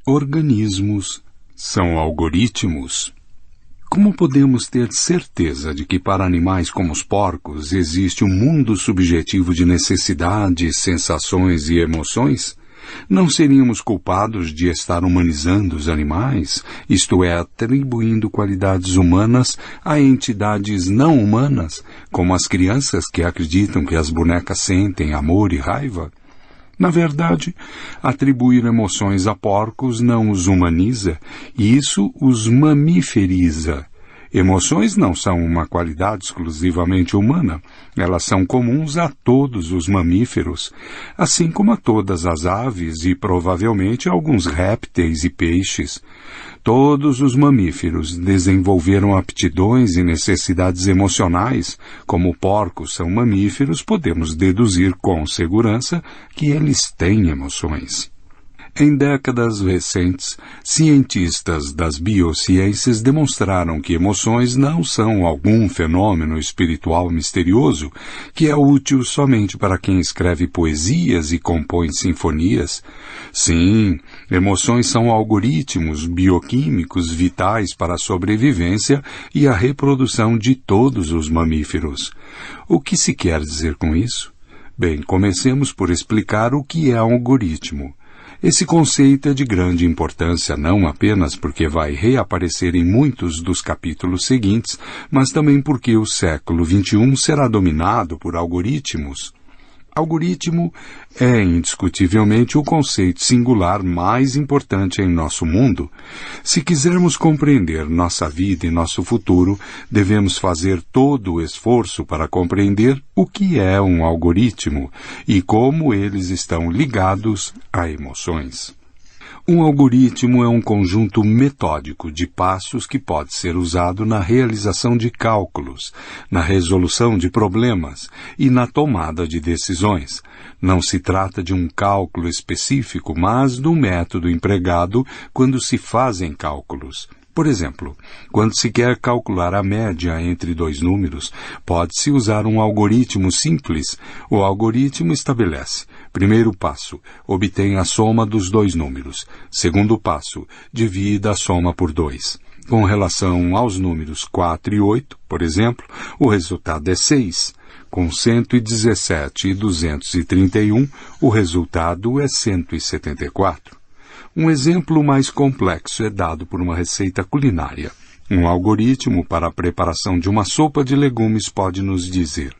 Organismos são algoritmos? Como podemos ter certeza de que para animais como os porcos existe um mundo subjetivo de necessidades, sensações e emoções? Não seríamos culpados de estar humanizando os animais, isto é, atribuindo qualidades humanas a entidades não humanas, como as crianças que acreditam que as bonecas sentem amor e raiva? Na verdade, atribuir emoções a porcos não os humaniza, e isso os mamiferiza. Emoções não são uma qualidade exclusivamente humana, elas são comuns a todos os mamíferos, assim como a todas as aves e provavelmente a alguns répteis e peixes. Todos os mamíferos desenvolveram aptidões e necessidades emocionais. Como porcos são mamíferos, podemos deduzir com segurança que eles têm emoções. Em décadas recentes, cientistas das biociências demonstraram que emoções não são algum fenômeno espiritual misterioso que é útil somente para quem escreve poesias e compõe sinfonias. Sim, emoções são algoritmos bioquímicos vitais para a sobrevivência e a reprodução de todos os mamíferos. O que se quer dizer com isso? Bem, comecemos por explicar o que é um algoritmo. Esse conceito é de grande importância não apenas porque vai reaparecer em muitos dos capítulos seguintes, mas também porque o século XXI será dominado por algoritmos. Algoritmo é indiscutivelmente o conceito singular mais importante em nosso mundo. Se quisermos compreender nossa vida e nosso futuro, devemos fazer todo o esforço para compreender o que é um algoritmo e como eles estão ligados a emoções. Um algoritmo é um conjunto metódico de passos que pode ser usado na realização de cálculos, na resolução de problemas e na tomada de decisões. Não se trata de um cálculo específico, mas do método empregado quando se fazem cálculos. Por exemplo, quando se quer calcular a média entre dois números, pode-se usar um algoritmo simples. O algoritmo estabelece: primeiro passo, obtenha a soma dos dois números. Segundo passo, divida a soma por 2. Com relação aos números 4 e 8, por exemplo, o resultado é 6. Com 117 e 231, o resultado é 174. Um exemplo mais complexo é dado por uma receita culinária. Um algoritmo para a preparação de uma sopa de legumes pode nos dizer: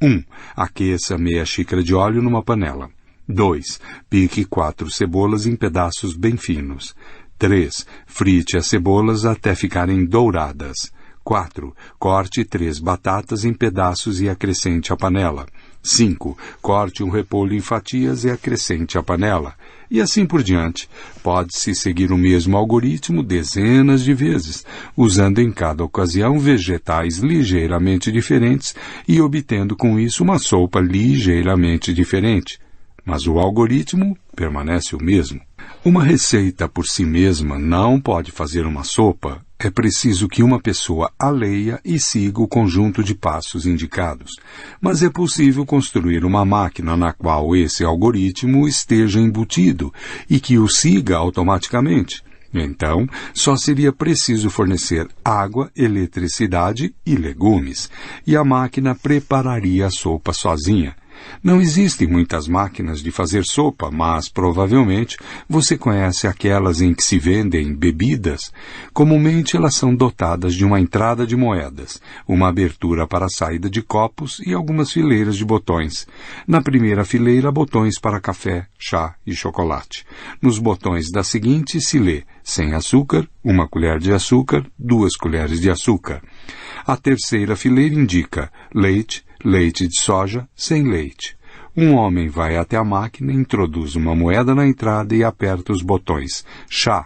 1. Aqueça meia xícara de óleo numa panela. 2. Pique 4 cebolas em pedaços bem finos. 3. Frite as cebolas até ficarem douradas. 4. Corte 3 batatas em pedaços e acrescente à panela. 5. Corte um repolho em fatias e acrescente à panela. E assim por diante. Pode-se seguir o mesmo algoritmo dezenas de vezes, usando em cada ocasião vegetais ligeiramente diferentes e obtendo com isso uma sopa ligeiramente diferente. Mas o algoritmo permanece o mesmo. Uma receita por si mesma não pode fazer uma sopa. É preciso que uma pessoa a leia e siga o conjunto de passos indicados. Mas é possível construir uma máquina na qual esse algoritmo esteja embutido e que o siga automaticamente. Então, só seria preciso fornecer água, eletricidade e legumes, e a máquina prepararia a sopa sozinha. Não existem muitas máquinas de fazer sopa, mas provavelmente você conhece aquelas em que se vendem bebidas. Comumente elas são dotadas de uma entrada de moedas, uma abertura para a saída de copos e algumas fileiras de botões. Na primeira fileira, botões para café, chá e chocolate. Nos botões da seguinte se lê: sem açúcar, 1 colher de açúcar, 2 colheres de açúcar. A terceira fileira indica leite, leite de soja, sem leite. Um homem vai até a máquina, introduz uma moeda na entrada e aperta os botões chá,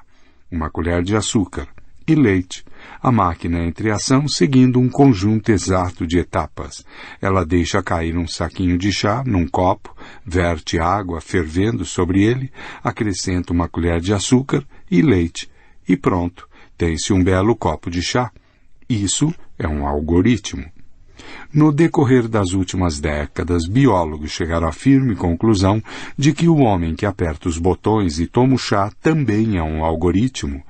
1 colher de açúcar, e leite. A máquina entra em ação seguindo um conjunto exato de etapas. Ela deixa cair um saquinho de chá num copo, verte água fervendo sobre ele, acrescenta 1 colher de açúcar e leite. E pronto, tem-se um belo copo de chá. Isso é um algoritmo. No decorrer das últimas décadas, biólogos chegaram à firme conclusão de que o homem que aperta os botões e toma o chá também é um algoritmo.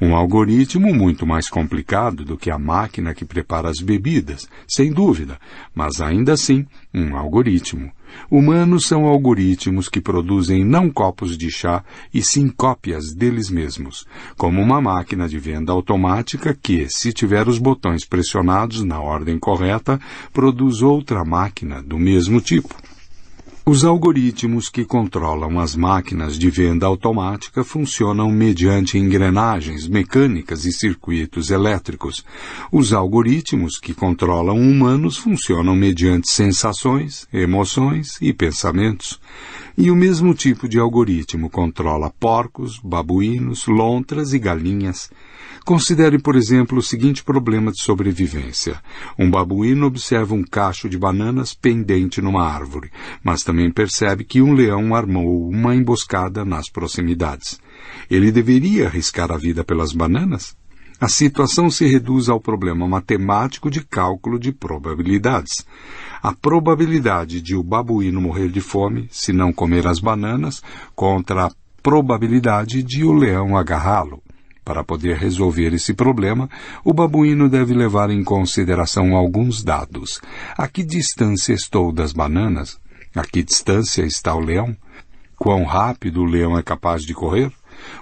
Um algoritmo muito mais complicado do que a máquina que prepara as bebidas, sem dúvida, mas ainda assim um algoritmo. Humanos são algoritmos que produzem não copos de chá, e sim cópias deles mesmos, como uma máquina de venda automática que, se tiver os botões pressionados na ordem correta, produz outra máquina do mesmo tipo. Os algoritmos que controlam as máquinas de venda automática funcionam mediante engrenagens mecânicas e circuitos elétricos. Os algoritmos que controlam humanos funcionam mediante sensações, emoções e pensamentos. E o mesmo tipo de algoritmo controla porcos, babuínos, lontras e galinhas. Considere, por exemplo, o seguinte problema de sobrevivência. Um babuíno observa um cacho de bananas pendente numa árvore, mas também percebe que um leão armou uma emboscada nas proximidades. Ele deveria arriscar a vida pelas bananas? A situação se reduz ao problema matemático de cálculo de probabilidades. A probabilidade de o babuíno morrer de fome, se não comer as bananas, contra a probabilidade de o leão agarrá-lo. Para poder resolver esse problema, o babuíno deve levar em consideração alguns dados. A que distância estou das bananas? A que distância está o leão? Quão rápido o leão é capaz de correr?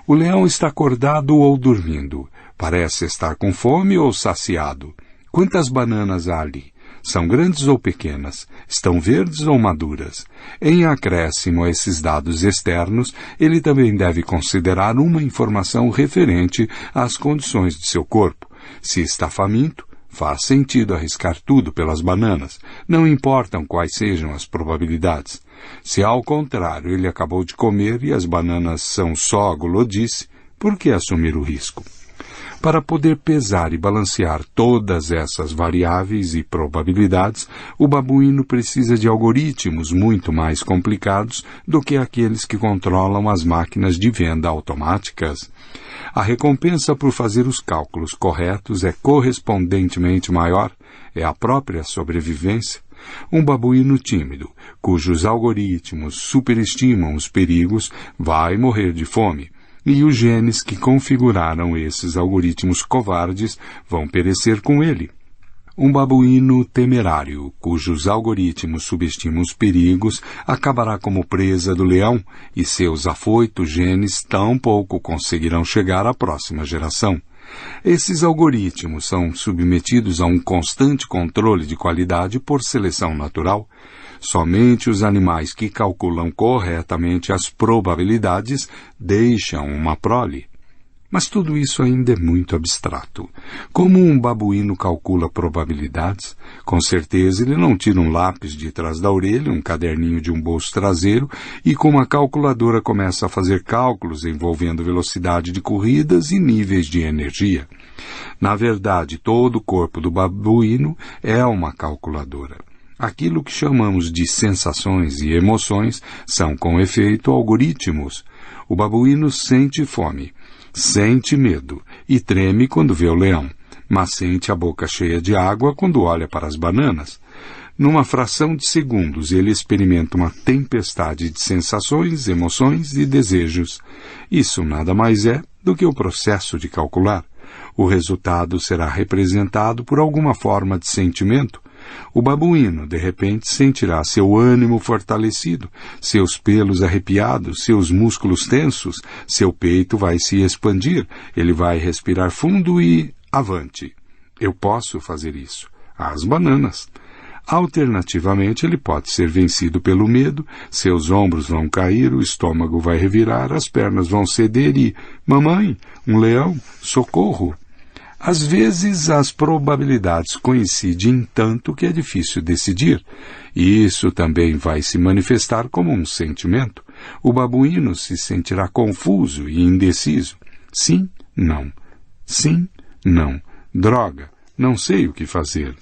O leão está acordado ou dormindo? Parece estar com fome ou saciado? Quantas bananas há ali? São grandes ou pequenas? Estão verdes ou maduras? Em acréscimo a esses dados externos, ele também deve considerar uma informação referente às condições de seu corpo. Se está faminto, faz sentido arriscar tudo pelas bananas, não importam quais sejam as probabilidades. Se ao contrário ele acabou de comer e as bananas são só gulodice, por que assumir o risco? Para poder pesar e balancear todas essas variáveis e probabilidades, o babuíno precisa de algoritmos muito mais complicados do que aqueles que controlam as máquinas de venda automáticas. A recompensa por fazer os cálculos corretos é correspondentemente maior, é a própria sobrevivência. Um babuíno tímido, cujos algoritmos superestimam os perigos, vai morrer de fome. E os genes que configuraram esses algoritmos covardes vão perecer com ele. Um babuíno temerário, cujos algoritmos subestimam os perigos, acabará como presa do leão, e seus afoitos genes tampouco conseguirão chegar à próxima geração. Esses algoritmos são submetidos a um constante controle de qualidade por seleção natural. Somente os animais que calculam corretamente as probabilidades deixam uma prole. Mas tudo isso ainda é muito abstrato. Como um babuíno calcula probabilidades? Com certeza ele não tira um lápis de trás da orelha, um caderninho de um bolso traseiro e com uma calculadora começa a fazer cálculos envolvendo velocidade de corridas e níveis de energia. Na verdade, todo o corpo do babuíno é uma calculadora. Aquilo que chamamos de sensações e emoções são, com efeito, algoritmos. O babuíno sente fome, sente medo e treme quando vê o leão, mas sente a boca cheia de água quando olha para as bananas. Numa fração de segundos, ele experimenta uma tempestade de sensações, emoções e desejos. Isso nada mais é do que o processo de calcular. O resultado será representado por alguma forma de sentimento. O babuíno, de repente, sentirá seu ânimo fortalecido, seus pelos arrepiados, seus músculos tensos, seu peito vai se expandir, ele vai respirar fundo e avante. Eu posso fazer isso. As bananas. Alternativamente, ele pode ser vencido pelo medo, seus ombros vão cair, o estômago vai revirar, as pernas vão ceder e, mamãe, um leão, socorro! Às vezes, as probabilidades coincidem tanto que é difícil decidir. E isso também vai se manifestar como um sentimento. O babuíno se sentirá confuso e indeciso. Sim, não. Sim, não. Droga, não sei o que fazer.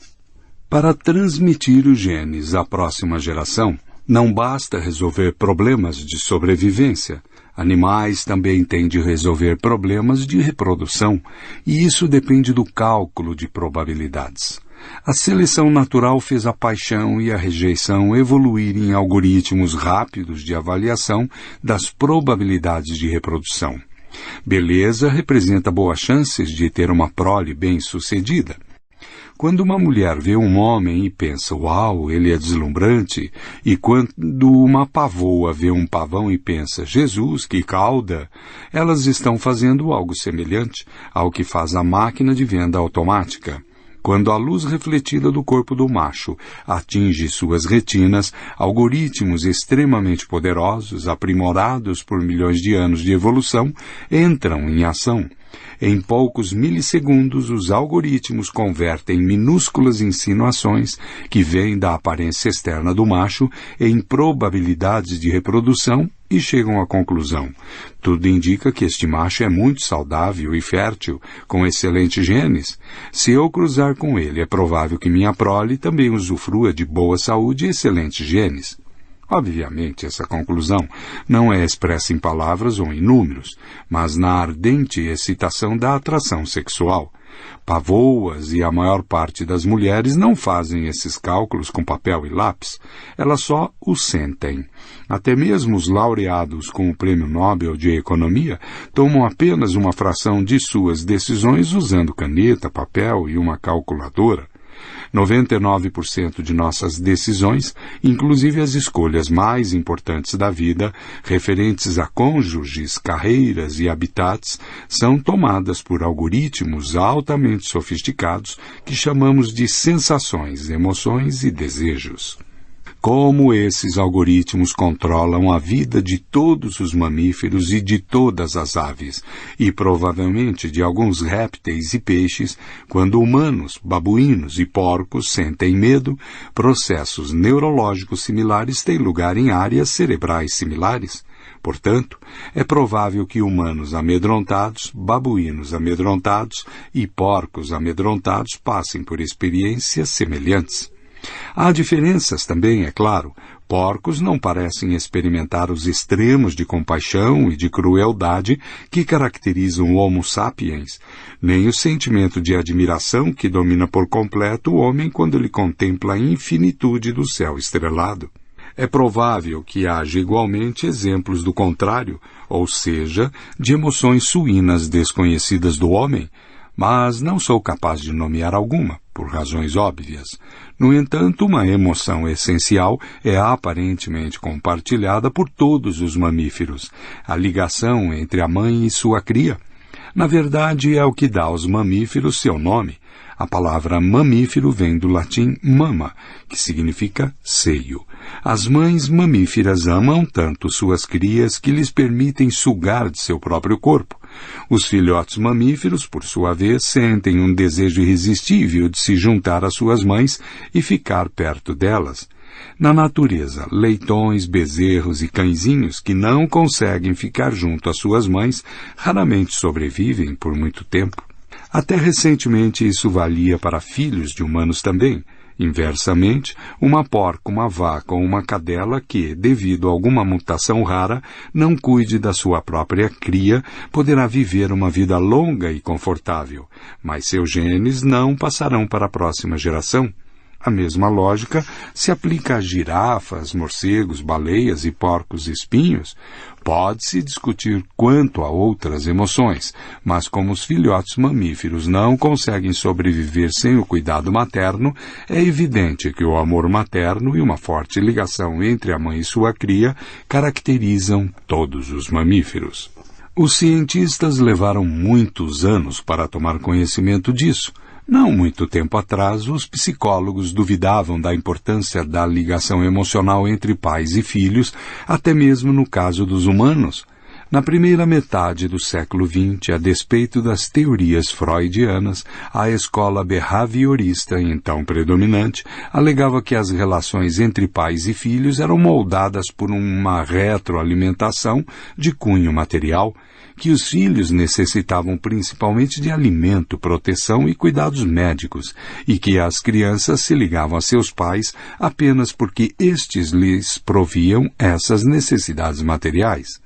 Para transmitir os genes à próxima geração, não basta resolver problemas de sobrevivência. Animais também têm de resolver problemas de reprodução, e isso depende do cálculo de probabilidades. A seleção natural fez a paixão e a rejeição evoluírem em algoritmos rápidos de avaliação das probabilidades de reprodução. Beleza representa boas chances de ter uma prole bem-sucedida. Quando uma mulher vê um homem e pensa, uau, ele é deslumbrante, e quando uma pavoa vê um pavão e pensa, Jesus, que cauda, elas estão fazendo algo semelhante ao que faz a máquina de venda automática. Quando a luz refletida do corpo do macho atinge suas retinas, algoritmos extremamente poderosos, aprimorados por milhões de anos de evolução, entram em ação. Em poucos milissegundos, os algoritmos convertem minúsculas insinuações que vêm da aparência externa do macho em probabilidades de reprodução e chegam à conclusão. Tudo indica que este macho é muito saudável e fértil, com excelentes genes. Se eu cruzar com ele, é provável que minha prole também usufrua de boa saúde e excelentes genes. Obviamente, essa conclusão não é expressa em palavras ou em números, mas na ardente excitação da atração sexual. Pavoas e a maior parte das mulheres não fazem esses cálculos com papel e lápis, elas só os sentem. Até mesmo os laureados com o Prêmio Nobel de Economia tomam apenas uma fração de suas decisões usando caneta, papel e uma calculadora. 99% de nossas decisões, inclusive as escolhas mais importantes da vida, referentes a cônjuges, carreiras e habitats, são tomadas por algoritmos altamente sofisticados que chamamos de sensações, emoções e desejos. Como esses algoritmos controlam a vida de todos os mamíferos e de todas as aves, e provavelmente de alguns répteis e peixes, quando humanos, babuínos e porcos sentem medo, processos neurológicos similares têm lugar em áreas cerebrais similares. Portanto, é provável que humanos amedrontados, babuínos amedrontados e porcos amedrontados passem por experiências semelhantes. Há diferenças também, é claro. Porcos não parecem experimentar os extremos de compaixão e de crueldade que caracterizam o Homo sapiens, nem o sentimento de admiração que domina por completo o homem quando ele contempla a infinitude do céu estrelado. É provável que haja igualmente exemplos do contrário, ou seja, de emoções suínas desconhecidas do homem, mas não sou capaz de nomear alguma, por razões óbvias. No entanto, uma emoção essencial é aparentemente compartilhada por todos os mamíferos, a ligação entre a mãe e sua cria. Na verdade, é o que dá aos mamíferos seu nome. A palavra mamífero vem do latim mama, que significa seio. As mães mamíferas amam tanto suas crias que lhes permitem sugar de seu próprio corpo. Os filhotes mamíferos, por sua vez, sentem um desejo irresistível de se juntar às suas mães e ficar perto delas. Na natureza, leitões, bezerros e cãezinhos que não conseguem ficar junto às suas mães raramente sobrevivem por muito tempo. Até recentemente isso valia para filhos de humanos também. Inversamente, uma porca, uma vaca ou uma cadela que, devido a alguma mutação rara, não cuide da sua própria cria, poderá viver uma vida longa e confortável, mas seus genes não passarão para a próxima geração. A mesma lógica se aplica a girafas, morcegos, baleias e porcos espinhos. Pode-se discutir quanto a outras emoções, mas como os filhotes mamíferos não conseguem sobreviver sem o cuidado materno, é evidente que o amor materno e uma forte ligação entre a mãe e sua cria caracterizam todos os mamíferos. Os cientistas levaram muitos anos para tomar conhecimento disso. Não muito tempo atrás, os psicólogos duvidavam da importância da ligação emocional entre pais e filhos, até mesmo no caso dos humanos. Na primeira metade do século XX, a despeito das teorias freudianas, a escola behaviorista, então predominante, alegava que as relações entre pais e filhos eram moldadas por uma retroalimentação de cunho material, que os filhos necessitavam principalmente de alimento, proteção e cuidados médicos, e que as crianças se ligavam a seus pais apenas porque estes lhes proviam essas necessidades materiais.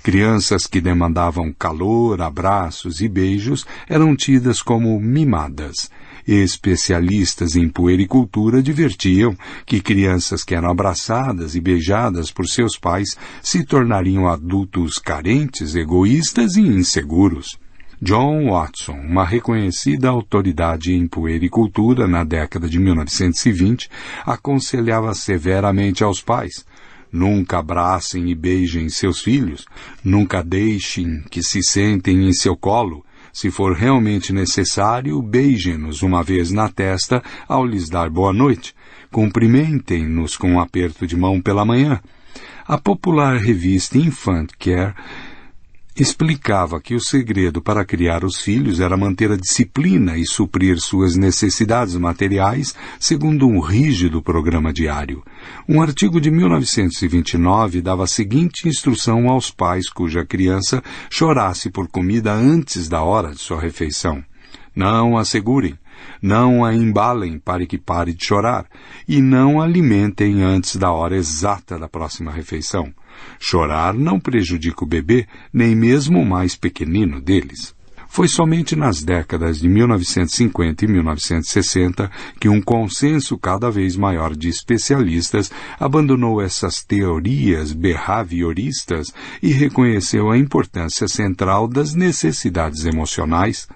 Crianças que demandavam calor, abraços e beijos eram tidas como mimadas. Especialistas em puericultura advertiam que crianças que eram abraçadas e beijadas por seus pais se tornariam adultos carentes, egoístas e inseguros. John Watson, uma reconhecida autoridade em puericultura na década de 1920, aconselhava severamente aos pais: nunca abracem e beijem seus filhos, nunca deixem que se sentem em seu colo. Se for realmente necessário, beijem-nos uma vez na testa ao lhes dar boa noite. Cumprimentem-nos com um aperto de mão pela manhã. A popular revista Infant Care explicava que o segredo para criar os filhos era manter a disciplina e suprir suas necessidades materiais segundo um rígido programa diário. Um artigo de 1929 dava a seguinte instrução aos pais cuja criança chorasse por comida antes da hora de sua refeição: não a segurem, não a embalem para que pare de chorar, e não a alimentem antes da hora exata da próxima refeição. Chorar não prejudica o bebê, nem mesmo o mais pequenino deles. Foi somente nas décadas de 1950 e 1960 que um consenso cada vez maior de especialistas abandonou essas teorias behavioristas e reconheceu a importância central das necessidades emocionais.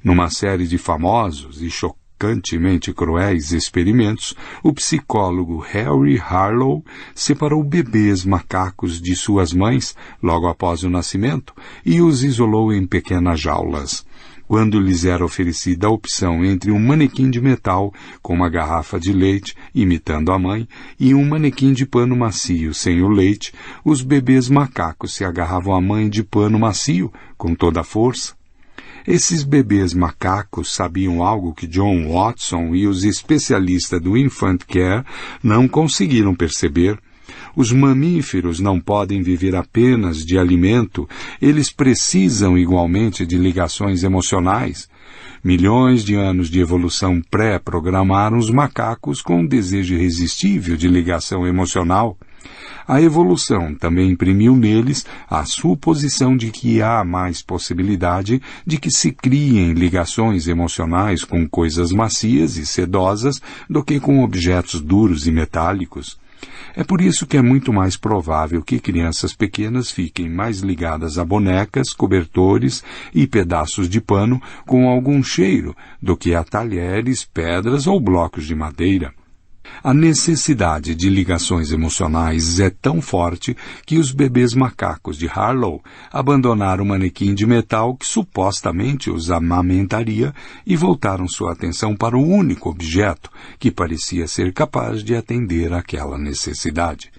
Numa série de famosos e chocantemente cruéis experimentos, o psicólogo Harry Harlow separou bebês macacos de suas mães logo após o nascimento e os isolou em pequenas jaulas. Quando lhes era oferecida a opção entre um manequim de metal com uma garrafa de leite, imitando a mãe, e um manequim de pano macio sem o leite, os bebês macacos se agarravam à mãe de pano macio com toda a força. Esses bebês macacos sabiam algo que John Watson e os especialistas do Infant Care não conseguiram perceber. Os mamíferos não podem viver apenas de alimento, eles precisam igualmente de ligações emocionais. Milhões de anos de evolução pré-programaram os macacos com um desejo irresistível de ligação emocional. A evolução também imprimiu neles a suposição de que há mais possibilidade de que se criem ligações emocionais com coisas macias e sedosas do que com objetos duros e metálicos. É por isso que é muito mais provável que crianças pequenas fiquem mais ligadas a bonecas, cobertores e pedaços de pano com algum cheiro do que a talheres, pedras ou blocos de madeira. A necessidade de ligações emocionais é tão forte que os bebês macacos de Harlow abandonaram o manequim de metal que supostamente os amamentaria e voltaram sua atenção para o único objeto que parecia ser capaz de atender àquela necessidade.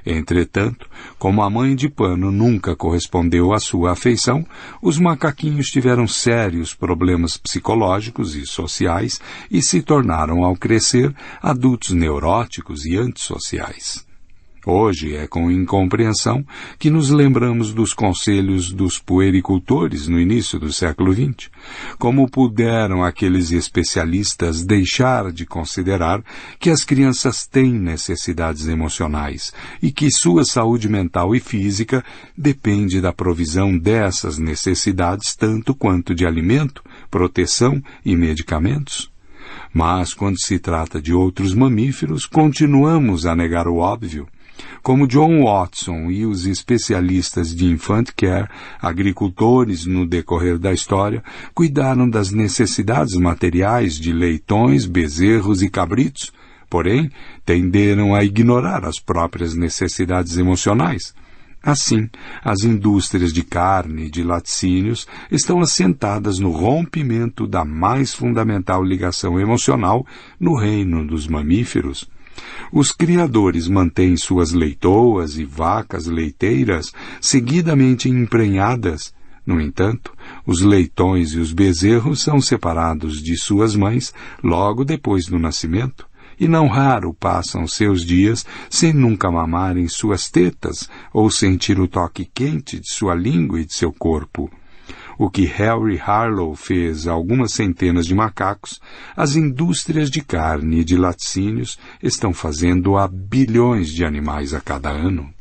Entretanto, como a mãe de pano nunca correspondeu à sua afeição, os macaquinhos tiveram sérios problemas psicológicos e sociais e se tornaram, ao crescer, adultos neuróticos e antissociais. Hoje é com incompreensão que nos lembramos dos conselhos dos puericultores no início do século XX. Como puderam aqueles especialistas deixar de considerar que as crianças têm necessidades emocionais e que sua saúde mental e física depende da provisão dessas necessidades tanto quanto de alimento, proteção e medicamentos? Mas, quando se trata de outros mamíferos, continuamos a negar o óbvio. Como John Watson e os especialistas de Infant Care, agricultores no decorrer da história, cuidaram das necessidades materiais de leitões, bezerros e cabritos, porém, tenderam a ignorar as próprias necessidades emocionais. Assim, as indústrias de carne e de laticínios estão assentadas no rompimento da mais fundamental ligação emocional no reino dos mamíferos. Os criadores mantêm suas leitoas e vacas leiteiras seguidamente emprenhadas. No entanto, os leitões e os bezerros são separados de suas mães logo depois do nascimento, e não raro passam seus dias sem nunca mamarem suas tetas ou sentir o toque quente de sua língua e de seu corpo. O que Harry Harlow fez a algumas centenas de macacos, as indústrias de carne e de laticínios estão fazendo a bilhões de animais a cada ano.